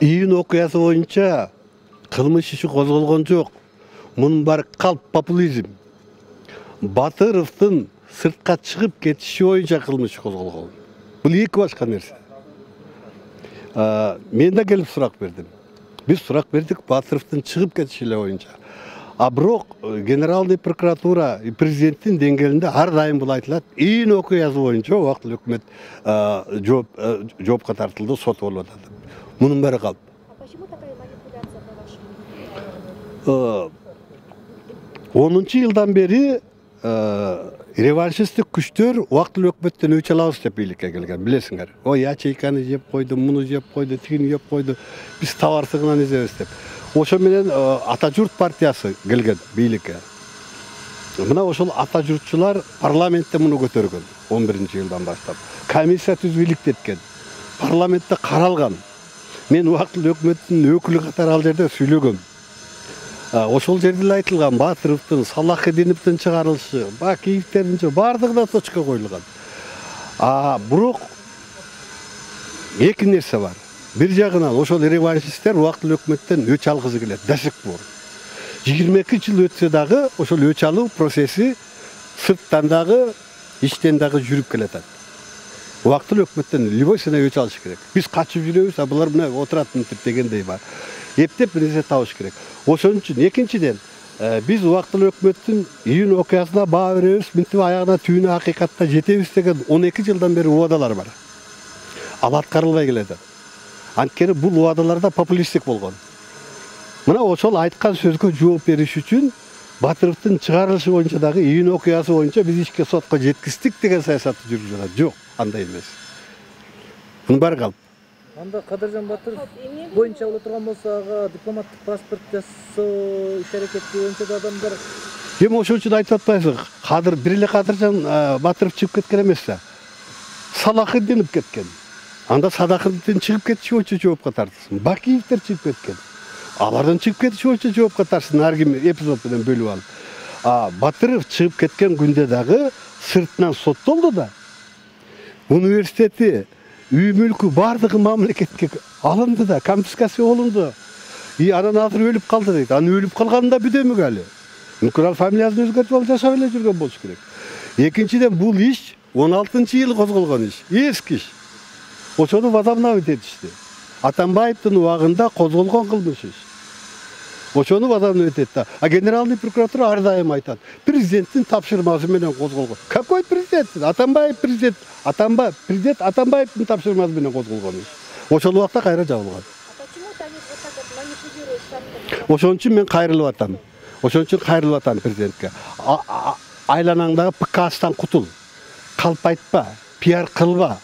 июнь окуясы боюнча кылмыш иши козголгон жок. Мунун баары калп популизм. Батыровдун сыртка чыгып кетиши боюнча кылмыш козголгон. Бул эки башка нерсе. Мен да келип сурак бердим. Биз сурак бердик Батыровдун чыгып кетиши боюнча. А бирок Генеральный прокуратура президенттин деңгээлинде ар дайым бул айтылат. Июнь окуясы боюнча убактылуу өкмөт жоопко тартылды, сот болуп атат. Мунун баары калп. Почему такая манипуляция по-вашему? 10-жылдан бери реваншисттик күчтөр убактылуу өкмөттөн өч алабыз деп бийликке келген, билесиңер. Ой, ячейканы жеп койду, муну жеп койду, тигини жеп койду. Биз табарсыгынан изебиз деп. Ошо менен Ата журт партиясы келген бийликке. Мына ошол ата журтчулар парламентте муну көтөргөн 11-жылдан баштап. Комиссия түзүп иликтеткен. Парламентте каралган. Мен убактылуу өкмөттүн өкүлү катары ал жерде сүйлөгөм. Ошол жерде эле айтылган Батыровдун, Салахидиновдун чыгарылышы, Бакиевдердин бардыгына точка коюлган. Бирок эки нерсе бар. Бир жагынан ошол реваншисттер убактылуу өкмөттөн өч алгысы келет, до сих пор. 22 жыл өтсө дагы ошол өч алуу процесси сырттан дагы, иштен дагы жүрүп келатат. Убактылуу өкмөттөн любой сene өч алыш керек. Биз качып жүрөбүз, а булар мына отурат мынтип дегендей бар. Эптеп нерсе табыш керек. Ошон үчүн экинчиден биз убактылуу өкмөттүн июнь окуясына баа беребиз, мынтип аягына түбүнө акыйкатта жетебиз деген 12 жылдан бери убадалар бар. Ал аткарылбай келатат. Анткени бул убадаларда популисттик болгон. Мына ошол айткан сөзгө жооп бериш үчүн Батыровдун чыгарылышы боюнча дагы июнь окуясы боюнча биз ишке сотко жеткиздик деген саясатты жүргүзүп жатат. Жок, андай эмес. Мунун баары калп. Анда Кадыржан Батыров боюнча боло турган болсо ага дипломаттык паспорт жасоо иш-аракети боюнча да адамдар Эми ошон үчүн айтып атпайсызбы? Бир эле Кадыржан Батыров чыгып кеткен эмес да. Салахидинов кеткен. Анда Салахидин чыгып кетиши боюнча жоопко тартылсын. Бакиевдер чыгып кеткен. Алардан чыгып кетиши боюнча жоопко тартылсын, ар ким эпизод менен бөлүп алып. Батыров чыгып кеткен күндө дагы сыртынан соттолду да. Университети, үй мүлкү бардыгы мамлекетке алынды да, конфискация болунду. Анан азыр өлүп калды дейт. Анын өлүп калганында бүдөмүк али. Мүмкүн ал фамилиясын өзгөртүп алып жашап эле жүргөн болуш керек. Экинчиден бул иш 16-жылы козголгон иш, эски иш. Ошону возобновить этишти. Атамбаевдин убагында козголгон кылмыш иш. Ошону возобновить этти. Генеральный прокуратура ар дайым айтат. Президенттин тапшырмасы менен козголгон. Какой президент? Атамбаев президент. Президент Атамбаевдин тапшырмасы менен козголгон иш. Ошол убакта кайра жабылган. Почему они вот так вот манипулируют фактами? Ошон үчүн мен кайрылып атам. Ошон үчүн кайрылып атам президентке. Айланаңдагы ПКСтан кутул. Калп айтпа, пиар кылба.